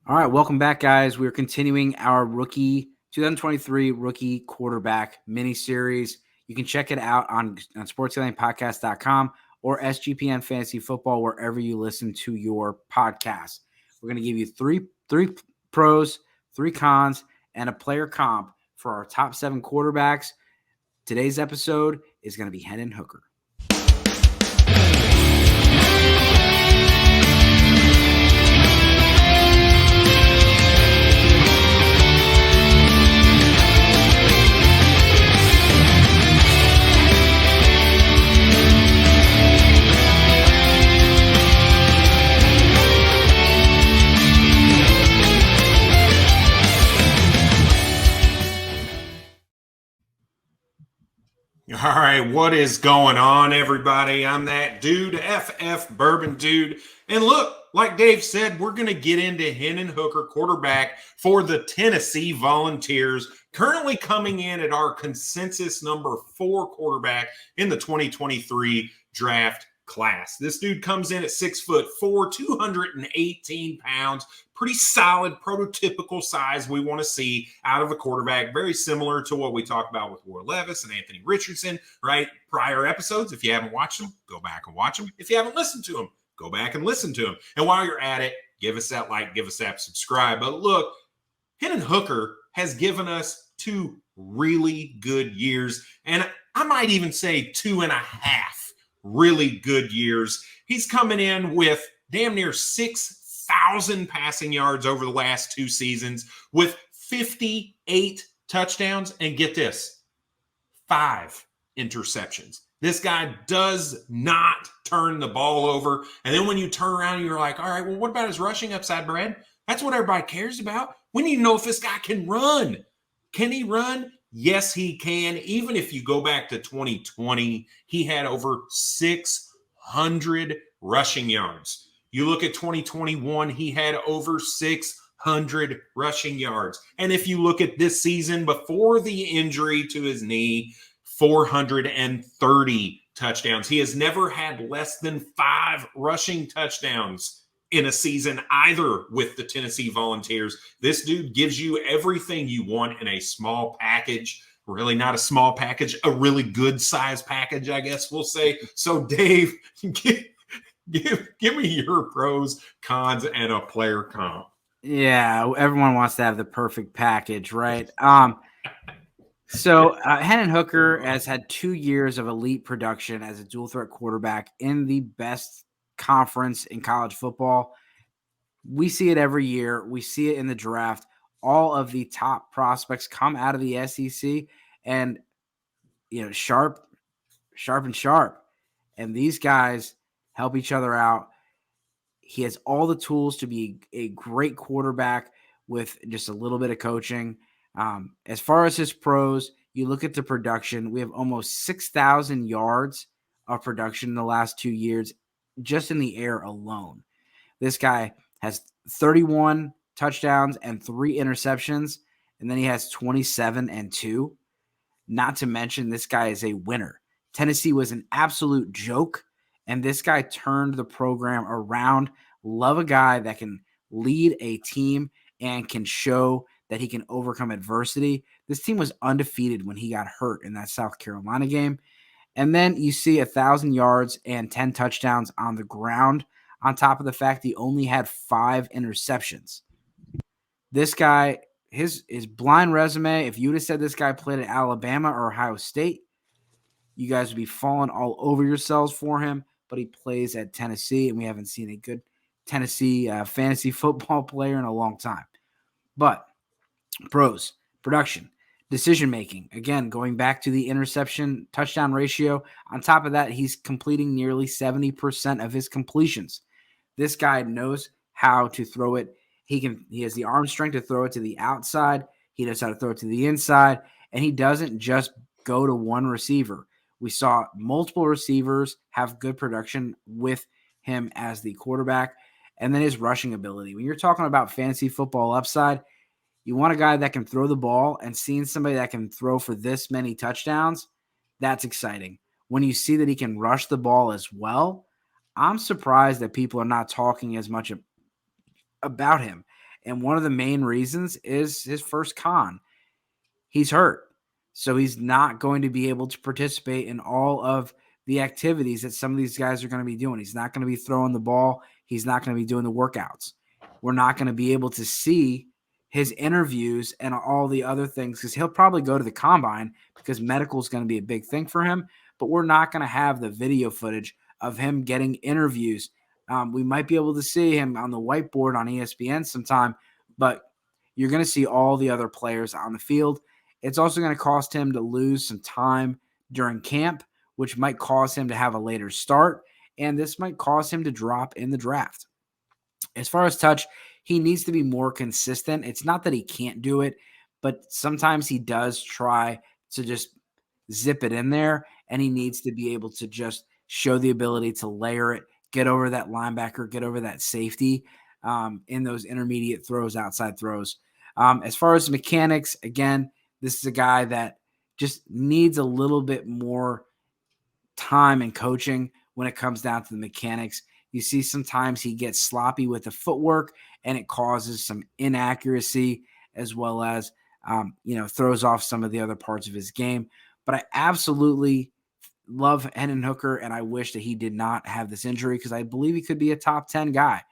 All right, welcome back, guys. We're continuing our 2023 rookie quarterback mini series. You can check it out on sportsgamblingpodcast.com or SGPN Fantasy Football, wherever you listen to your podcast. We're going to give you three pros, 3 cons, and a player comp for our top 7 quarterbacks. Today's episode is going to be Hendon Hooker. All right, what is going on, everybody? I'm that dude, FF Bourbon Dude. And look, like Dave said, we're going to get into Hendon Hooker, quarterback for the Tennessee Volunteers, currently coming in at our consensus number 4 quarterback in the 2023 draft class. This dude comes in at 6'4", 218 pounds. Pretty solid, prototypical size we want to see out of a quarterback. Very similar to what we talked about with Will Levis and Anthony Richardson, right? Prior episodes. If you haven't watched them, go back and watch them. If you haven't listened to them, go back and listen to them. And while you're at it, give us that like, give us that subscribe. But look, Hendon Hooker has given us 2 really good years. And I might even say 2.5 really good years. He's coming in with damn near 6,000 passing yards over the last 2 seasons with 58 touchdowns. And get this, 5 interceptions. This guy does not turn the ball over. And then when you turn around, you're like, all right, well, what about his rushing upside, Brad? That's what everybody cares about. We need to know if this guy can run. Can he run? Yes, he can. Even if you go back to 2020, he had over 600 rushing yards. You look at 2021, he had over 600 rushing yards. And if you look at this season before the injury to his knee, 430 touchdowns. He has never had less than 5 rushing touchdowns in a season either with the Tennessee Volunteers. This dude gives you everything you want in a small package. Really not a small package, a really good size package, I guess we'll say. So Dave, give me your pros, cons, and a player comp. Yeah, everyone wants to have the perfect package, right? So Hendon Hooker has had 2 years of elite production as a dual threat quarterback in the best conference in college football. We see it every year. We see it in the draft. All of the top prospects come out of the SEC and, sharp. And these guys help each other out. He has all the tools to be a great quarterback with just a little bit of coaching. As far as his pros, you look at the production. We have almost 6,000 yards of production in the last 2 years, just in the air alone. This guy has 31 touchdowns and 3 interceptions, and then he has 27 and 2. Not to mention, this guy is a winner. Tennessee was an absolute joke, and this guy turned the program around. Love a guy that can lead a team and can show that he can overcome adversity. This team was undefeated when he got hurt in that South Carolina game. And then you see 1,000 yards and 10 touchdowns on the ground, on top of the fact he only had 5 interceptions. This guy, his blind resume, if you would have said this guy played at Alabama or Ohio State, you guys would be falling all over yourselves for him. But he plays at Tennessee, and we haven't seen a good Tennessee fantasy football player in a long time. But pros, production, decision-making. Again, going back to the interception-touchdown ratio. On top of that, he's completing nearly 70% of his completions. This guy knows how to throw it. He has the arm strength to throw it to the outside. He knows how to throw it to the inside. And he doesn't just go to one receiver. We saw multiple receivers have good production with him as the quarterback. And then his rushing ability. When you're talking about fantasy football upside, you want a guy that can throw the ball, and seeing somebody that can throw for this many touchdowns, that's exciting. When you see that he can rush the ball as well, I'm surprised that people are not talking as much about him. And one of the main reasons is his first con. He's hurt. So he's not going to be able to participate in all of the activities that some of these guys are going to be doing. He's not going to be throwing the ball. He's not going to be doing the workouts. We're not going to be able to see his interviews and all the other things because he'll probably go to the combine because medical is going to be a big thing for him. But we're not going to have the video footage of him getting interviews. We might be able to see him on the whiteboard on ESPN sometime, but you're going to see all the other players on the field. It's also going to cost him to lose some time during camp, which might cause him to have a later start, and this might cause him to drop in the draft. As far as touch, he needs to be more consistent. It's not that he can't do it, but sometimes he does try to just zip it in there, and he needs to be able to just show the ability to layer it, get over that linebacker, get over that safety in those intermediate throws, outside throws. As far as mechanics, again, this is a guy that just needs a little bit more time and coaching when it comes down to the mechanics. You see sometimes he gets sloppy with the footwork and it causes some inaccuracy as well as, throws off some of the other parts of his game. But I absolutely love Hendon Hooker, and I wish that he did not have this injury because I believe he could be a top 10 guy.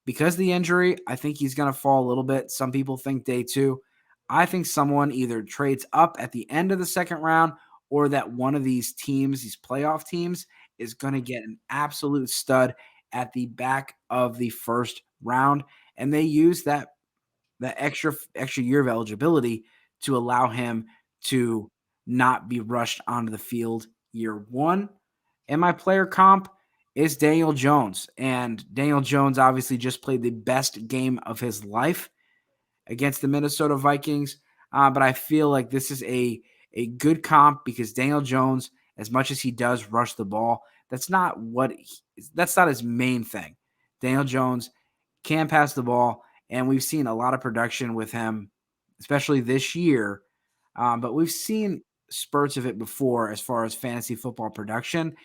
Because of the injury, I think he's going to fall a little bit. Some people think day 2. I think someone either trades up at the end of the second round or that one of these teams, these playoff teams, is going to get an absolute stud at the back of the first round. And they use that extra year of eligibility to allow him to not be rushed onto the field year 1. And my player comp is Daniel Jones. And Daniel Jones obviously just played the best game of his life against the Minnesota Vikings. But I feel like this is a good comp because Daniel Jones, as much as he does rush the ball, that's not his main thing. Daniel Jones can pass the ball, and we've seen a lot of production with him, especially this year. But we've seen spurts of it before as far as fantasy football production.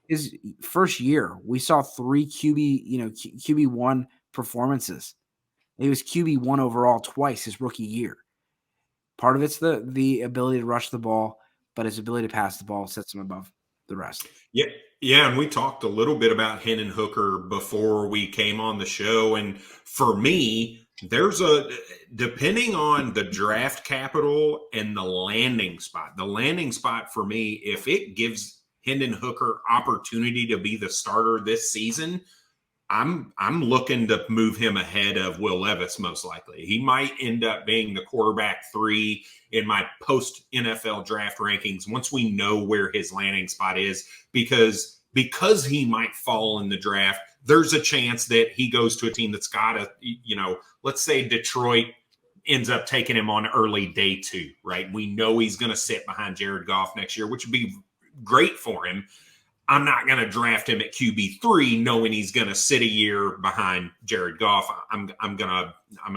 His first year, we saw 3 QB1 performances. He was QB1 overall twice his rookie year. Part of it's the ability to rush the ball, but his ability to pass the ball sets him above the rest. Yeah, and we talked a little bit about Hendon Hooker before we came on the show, and for me, depending on the draft capital and the landing spot. The landing spot for me, if it gives Hendon Hooker opportunity to be the starter this season, I'm looking to move him ahead of Will Levis most likely. He might end up being the quarterback 3 in my post NFL draft rankings once we know where his landing spot is, because he might fall in the draft. There's a chance that he goes to a team that's got let's say Detroit ends up taking him on early day 2, right? We know he's going to sit behind Jared Goff next year, which would be great for him. I'm not going to draft him at QB3 knowing he's going to sit a year behind Jared Goff. I'm going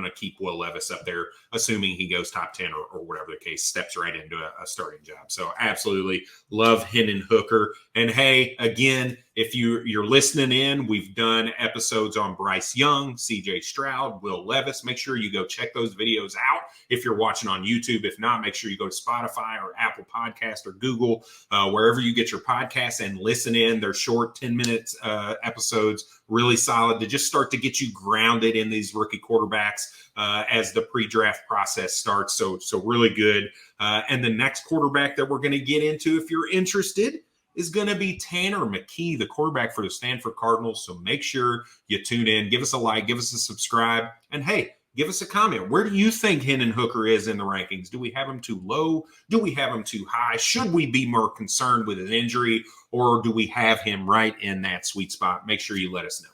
to keep Will Levis up there, assuming he goes top 10 or whatever the case, steps right into a starting job. So absolutely love Hendon Hooker. And hey, again, if you're listening in, we've done episodes on Bryce Young, CJ Stroud, Will Levis. Make sure you go check those videos out if you're watching on YouTube. If not, make sure you go to Spotify or Apple Podcast or Google, wherever you get your podcasts, and listen in. They're short 10 minutes episodes, really solid to just start to get you grounded in these rookie quarterbacks as the pre-draft process starts. So really good. And the next quarterback that we're going to get into, if you're interested, is going to be Tanner McKee, the quarterback for the Stanford Cardinals. So make sure you tune in, give us a like, give us a subscribe, and hey, give us a comment. Where do you think Hendon Hooker is in the rankings? Do we have him too low? Do we have him too high? Should we be more concerned with an injury, or do we have him right in that sweet spot? Make sure you let us know.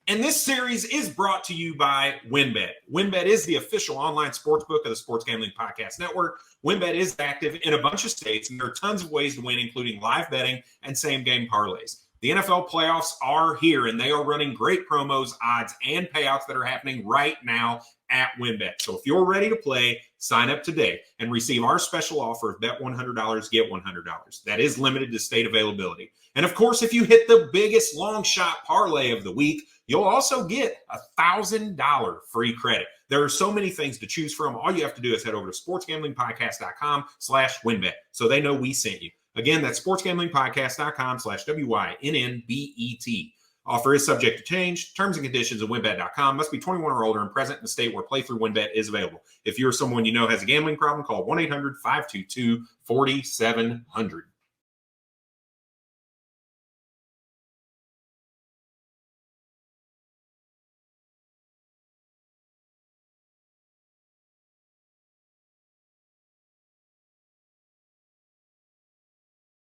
And this series is brought to you by WynnBET. WynnBET is the official online sportsbook of the Sports Gambling Podcast Network. WynnBET is active in a bunch of states, and there are tons of ways to win, including live betting and same-game parlays. The NFL playoffs are here, and they are running great promos, odds, and payouts that are happening right now at WynnBET. So if you're ready to play, sign up today and receive our special offer of bet $100, get $100. That is limited to state availability. And of course, if you hit the biggest long shot parlay of the week, you'll also get $1,000 free credit. There are so many things to choose from. All you have to do is head over to sportsgamblingpodcast.com/WynnBET so they know we sent you. Again, that's sportsgamblingpodcast.com/WYNNBET. Offer is subject to change. Terms and conditions at wynnbet.com. Must be 21 or older and present in the state where playthrough WynnBET is available. If you're someone you know has a gambling problem, call 1-800-522-4700.